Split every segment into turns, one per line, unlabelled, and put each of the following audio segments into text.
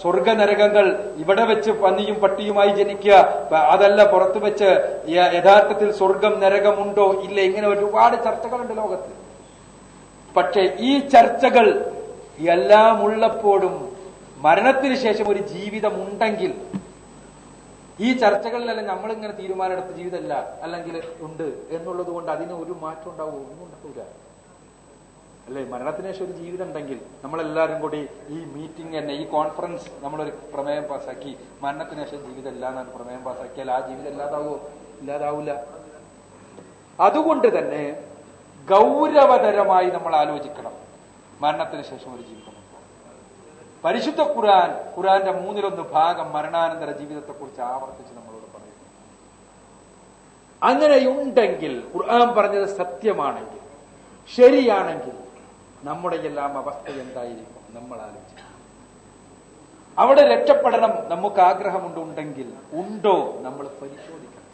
സ്വർഗനരകങ്ങൾ ഇവിടെ വെച്ച് പന്നിയും പട്ടിയുമായി ജനിക്കുക, അതല്ല പുറത്തു വെച്ച് യഥാർത്ഥത്തിൽ സ്വർഗം നരകമുണ്ടോ ഇല്ല, ഇങ്ങനെ ഒരുപാട് ചർച്ചകളുണ്ട് ലോകത്ത്. പക്ഷെ ഈ ചർച്ചകൾ എല്ലാം ഉള്ളപ്പോഴും മരണത്തിന് ശേഷം ഒരു ജീവിതം ഉണ്ടെങ്കിൽ ഈ ചർച്ചകളിലെല്ലാം നമ്മളിങ്ങനെ തീരുമാനമെടുത്ത ജീവിതമല്ല അല്ലെങ്കിൽ ഉണ്ട് എന്നുള്ളത് കൊണ്ട് അതിന് ഒരു മാറ്റം ഉണ്ടാവുമോ? ഒന്നും ഉണ്ടാവില്ല അല്ലെ? മരണത്തിന് ശേഷം ഒരു ജീവിതം ഉണ്ടെങ്കിൽ നമ്മളെല്ലാവരും കൂടി ഈ മീറ്റിംഗ് തന്നെ, ഈ കോൺഫറൻസ് നമ്മളൊരു പ്രമേയം പാസ്സാക്കി മരണത്തിന് ശേഷം ജീവിതം ഇല്ല എന്നാണ് പ്രമേയം പാസ്സാക്കിയാൽ ആ ജീവിതം ഇല്ലാതാവോ? ഇല്ലാതാവില്ല. അതുകൊണ്ട് തന്നെ ഗൗരവതരമായി നമ്മൾ ആലോചിക്കണം മരണത്തിന് ശേഷം ഒരു ജീവിതം. പരിശുദ്ധ ഖുർആന്റെ 1/3 ഭാഗം മരണാനന്തര ജീവിതത്തെക്കുറിച്ച് ആവർത്തിച്ച് നമ്മളോട് പറയുന്നു. അങ്ങനെയുണ്ടെങ്കിൽ, ഖുർആൻ പറഞ്ഞത് സത്യമാണെങ്കിൽ, ശരിയാണെങ്കിൽ നമ്മുടെ എല്ലാം അവസ്ഥ എന്തായിരിക്കും നമ്മൾ ആലോചിക്കും. അവിടെ രക്ഷപ്പെടണം നമുക്ക് ആഗ്രഹമുണ്ടെങ്കിൽ ഉണ്ടോ നമ്മൾ പരിശോധിക്കണം.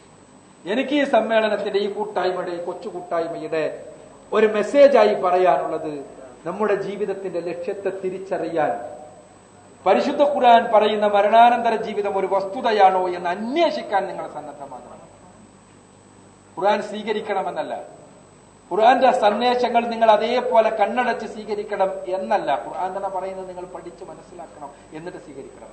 എനിക്ക് ഈ സമ്മേളനത്തിന്റെ, ഈ കൂട്ടായ്മയുടെ, ഈ കൊച്ചു കൂട്ടായ്മയുടെ ഒരു മെസ്സേജായി പറയാനുള്ളത്, നമ്മുടെ ജീവിതത്തിന്റെ ലക്ഷ്യത്തെ തിരിച്ചറിയാൻ പരിശുദ്ധ ഖുർആൻ പറയുന്ന മരണാനന്തര ജീവിതം ഒരു വസ്തുതയാണോ എന്ന് അന്വേഷിക്കാൻ നിങ്ങൾ സന്നദ്ധമാകണം. ഖുർആൻ സ്വീകരിക്കണമെന്നല്ല, ഖുർആന്റെ സന്ദേശങ്ങൾ നിങ്ങൾ അതേപോലെ കണ്ണടച്ച് സ്വീകരിക്കണം എന്നല്ല. ഖുർആൻ തന്നെ പറയുന്നത് നിങ്ങൾ പഠിച്ച് മനസ്സിലാക്കണം എന്നിട്ട് സ്വീകരിക്കണം.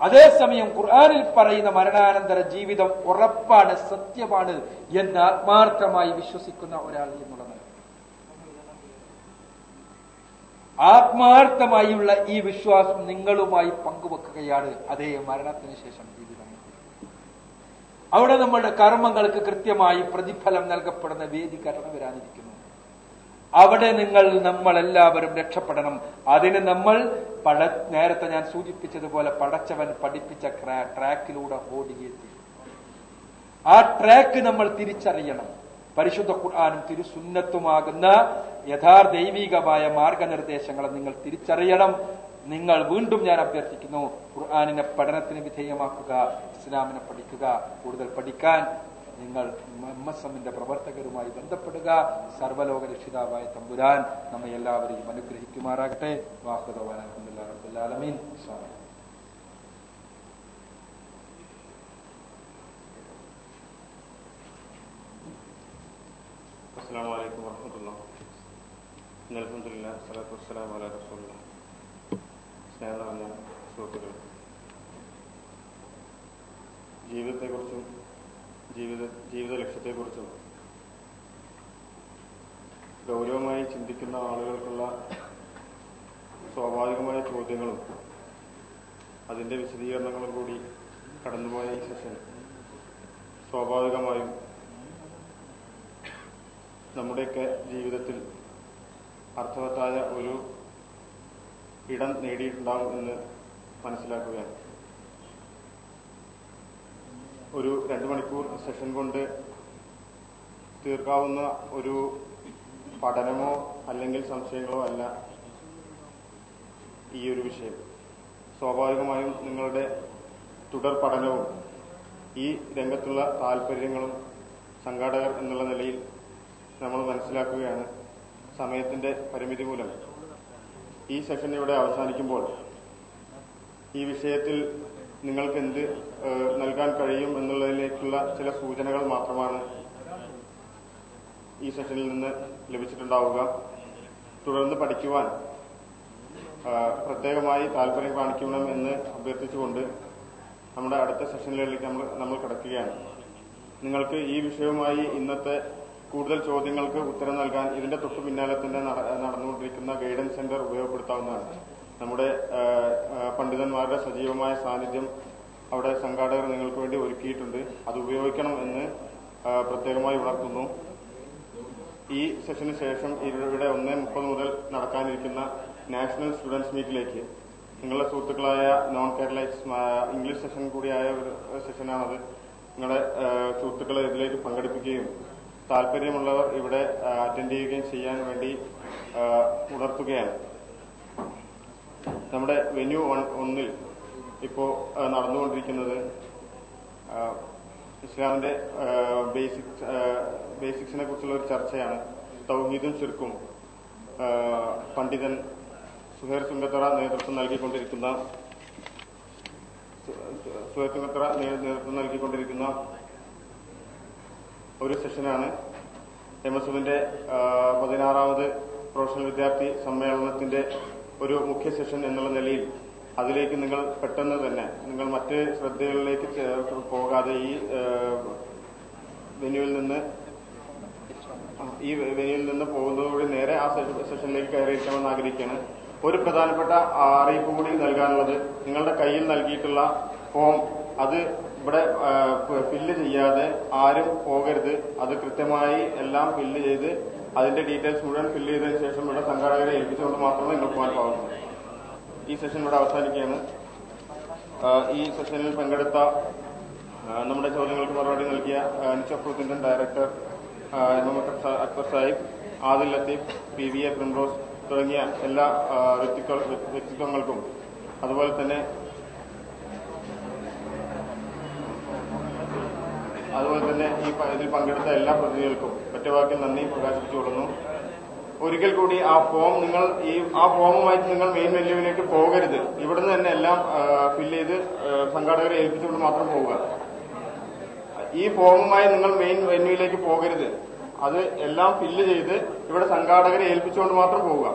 അതേസമയം ഖുർആനിൽ പറയുന്ന മരണാനന്തര ജീവിതം ഉറപ്പാണ്, സത്യമാണ് എന്ന് ആത്മാർത്ഥമായി വിശ്വസിക്കുന്ന ഒരാൾ എന്നുള്ളത്, ആത്മാർത്ഥമായുള്ള ഈ വിശ്വാസം നിങ്ങളുമായി പങ്കുവെക്കുകയാണ് അതേ മരണത്തിന് ശേഷം ജീവിതം. അവിടെ നമ്മളുടെ കർമ്മങ്ങൾക്ക് കൃത്യമായി പ്രതിഫലം നൽകപ്പെടുന്ന വേദി കടന്നു വരാനിരിക്കുന്നു. അവിടെ നമ്മളെല്ലാവരും രക്ഷപ്പെടണം. അതിന് നമ്മൾ നേരത്തെ ഞാൻ സൂചിപ്പിച്ചതുപോലെ പടച്ചവൻ പഠിപ്പിച്ച ട്രാക്കിലൂടെ ഓടിയെത്തി. ആ ട്രാക്ക് നമ്മൾ തിരിച്ചറിയണം. പരിശുദ്ധ ഖുർആനും തിരുസുന്നത്തുമാകുന്ന ദൈവികമായ മാർഗനിർദ്ദേശങ്ങളെ നിങ്ങൾ തിരിച്ചറിയണം. നിങ്ങൾ വീണ്ടും ഞാൻ അഭ്യർത്ഥിക്കുന്നു, ഖുർആനിനെ പഠനത്തിന് വിധേയമാക്കുക, ഇസ്ലാമിനെ പഠിക്കുക. കൂടുതൽ പഠിക്കാൻ നിങ്ങൾ MSMന്റെ പ്രവർത്തകരുമായി ബന്ധപ്പെടുക. സർവ്വലോക രക്ഷിതാവായ തമ്പുരാൻ നമ്മെ എല്ലാവരെയും അനുഗ്രഹിക്കുമാറാകട്ടെ. വാഹുദവാന അൽഹംദുലില്ലാഹി റബ്ബിൽ ആലമീൻ.
അസ്സലാമു അലൈക്കും വറഹ്മത്തുള്ളാഹി. അൽഹംദുലില്ലാഹി സ്വല്ലല്ലാഹു വസ്സലാമു അലാ റസൂലില്ലാഹി. സ്നേഹനിറഞ്ഞ സുഹൃത്തുക്കളെ, ജീവിതത്തെക്കുറിച്ചും ജീവിത ലക്ഷ്യത്തെക്കുറിച്ചും ഗൗരവമായി ചിന്തിക്കുന്ന ആളുകൾക്കുള്ള സ്വാഭാവികമായ ചോദ്യങ്ങളും അതിൻ്റെ വിശദീകരണങ്ങളും കൂടി കടന്നുപോയ ഈ സെഷൻ സ്വാഭാവികമായും നമ്മുടെയൊക്കെ ജീവിതത്തിൽ അർത്ഥവത്തായ ഒരു ഇടം നേടിയിട്ടുണ്ടാകും എന്ന് മനസ്സിലാക്കുകയാണ്. ഒരു 2 മണിക്കൂർ സെഷൻ കൊണ്ട് തീർക്കാവുന്ന ഒരു പഠനമോ അല്ലെങ്കിൽ സംശയങ്ങളോ അല്ല ഈ ഒരു വിഷയം. സ്വാഭാവികമായും നിങ്ങളുടെ തുടർ പഠനവും ഈ രംഗത്തുള്ള താല്പര്യങ്ങളും സംഘാടകർ എന്നുള്ള നിലയിൽ നമ്മൾ മനസ്സിലാക്കുകയാണ്. സമയത്തിന്റെ പരിമിതി മൂലം ഈ സെഷൻ ഇവിടെ അവസാനിക്കുമ്പോൾ ഈ വിഷയത്തിൽ നിങ്ങൾക്ക് എന്ത് നൽകാൻ കഴിയും എന്നുള്ളതിലേക്കുള്ള ചില സൂചനകൾ മാത്രമാണ് ഈ സെഷനിൽ നിന്ന് ലഭിച്ചിട്ടുണ്ടാവുക. തുടർന്ന് പഠിക്കുവാൻ പ്രത്യേകമായി താല്പര്യം കാണിക്കണം എന്ന് അഭ്യർത്ഥിച്ചുകൊണ്ട് നമ്മുടെ അടുത്ത സെഷനിലേക്ക് നമ്മൾ കടക്കുകയാണ്. നിങ്ങൾക്ക് ഈ വിഷയവുമായി ഇന്നത്തെ കൂടുതൽ ചോദ്യങ്ങൾക്ക് ഉത്തരം നൽകാൻ ഇതിന്റെ തൊട്ടു പിന്നാലെ തന്നെ നടന്നുകൊണ്ടിരിക്കുന്ന ഗൈഡൻസ് സെന്റർ ഉപയോഗപ്പെടുത്താവുന്നതാണ്. നമ്മുടെ പണ്ഡിതന്മാരുടെ സജീവമായ സാന്നിധ്യം അവിടെ സംഘാടകർ നിങ്ങൾക്ക് വേണ്ടി ഒരുക്കിയിട്ടുണ്ട്. അത് ഉപയോഗിക്കണം എന്ന് പ്രത്യേകമായി ഉണർത്തുന്നു. ഈ സെഷന് ശേഷം ഇവിടെ 1:30 മുതൽ നടക്കാനിരിക്കുന്ന നാഷണൽ സ്റ്റുഡൻസ് മീറ്റിലേക്ക് നിങ്ങളുടെ സുഹൃത്തുക്കളായ നോൺ കേരളൈറ്റ്സ് ഇംഗ്ലീഷ് സെഷൻ കൂടിയായ ഒരു സെഷനാണത്. നിങ്ങളുടെ സുഹൃത്തുക്കളെ ഇതിലേക്ക് പങ്കെടുപ്പിക്കുകയും താല്പര്യമുള്ളവർ ഇവിടെ അറ്റൻഡ് ചെയ്യുകയും ചെയ്യാൻ വേണ്ടി ഉണർത്തുകയാണ്. നമ്മുടെ വെന്യൂ 1 ഇപ്പോൾ നടന്നുകൊണ്ടിരിക്കുന്നത് ഇസ്ലാമിന്റെ ബേസിക്സിനെ കുറിച്ചുള്ള ഒരു ചർച്ചയാണ്. തൗഹീദും ശിർക്കും പണ്ഡിതൻ സുഹൈർ ചുങ്കത്തറ നേതൃത്വം നൽകിക്കൊണ്ടിരിക്കുന്ന ഒരു സെഷനാണ് MSUവിന്റെ 16ാമത് പ്രൊഫഷണൽ വിദ്യാർത്ഥി സമ്മേളനത്തിന്റെ ഒരു മുഖ്യ സെഷൻ എന്നുള്ള നിലയിൽ അതിലേക്ക് നിങ്ങൾ പെട്ടെന്ന് തന്നെ നിങ്ങൾ മറ്റ് ശ്രദ്ധകളിലേക്ക് പോകാതെ ഈ വെന്യൂവിൽ നിന്ന് പോകുന്നതോടെ നേരെ ആ സെഷനിലേക്ക് കയറിയിരിക്കണമെന്ന് ആഗ്രഹിക്കുകയാണ്. ഒരു പ്രധാനപ്പെട്ട അറിയിപ്പ് കൂടി നൽകാനുള്ളത്, നിങ്ങളുടെ കയ്യിൽ നൽകിയിട്ടുള്ള ഫോം അത് ഇവിടെ ഫില്ല് ചെയ്യാതെ ആരും പോകരുത്. അത് കൃത്യമായി എല്ലാം ഫില്ല് ചെയ്ത് അതിന്റെ ഡീറ്റെയിൽസ് മുഴുവൻ ഫില്ല് ചെയ്തതിനു ശേഷം ഇവിടെ സംഘാടകരെ ഏൽപ്പിച്ചുകൊണ്ട് മാത്രമേ നിങ്ങൾ പോകാൻ പാടുള്ളൂ. ഈ സെഷൻ ഇവിടെ അവസാനിക്കുകയാണ്. ഈ സെഷനിൽ പങ്കെടുത്ത നമ്മുടെ ചോദ്യങ്ങൾക്ക് മറുപടി നൽകിയ നിച്ചഫ്രൂത്ത് Indian director Akbar Sahib, Adil Latheef, PVA Primrose തുടങ്ങിയ എല്ലാ വ്യക്തിത്വങ്ങൾക്കും അതുപോലെ തന്നെ ഇതിൽ പങ്കെടുത്ത എല്ലാ പ്രതിനിധികൾക്കും ഒറ്റവാക്കിൽ നന്ദി പ്രകാശിപ്പിച്ചുകൊള്ളുന്നു. ഒരിക്കൽ കൂടി ആ ഫോമുമായിട്ട് നിങ്ങൾ മെയിൻ വെന്യൂവിലേക്ക് പോകരുത്. ഇവിടുന്ന് തന്നെ എല്ലാം ഫില്ല് ചെയ്ത് സംഘാടകരെ ഏൽപ്പിച്ചുകൊണ്ട് മാത്രം പോവുക. ഈ ഫോമുമായി നിങ്ങൾ മെയിൻ വെന്യൂവിലേക്ക് പോകരുത്. അത് എല്ലാം ഫില്ല് ചെയ്ത് ഇവിടെ സംഘാടകരെ ഏൽപ്പിച്ചുകൊണ്ട് മാത്രം പോവുക.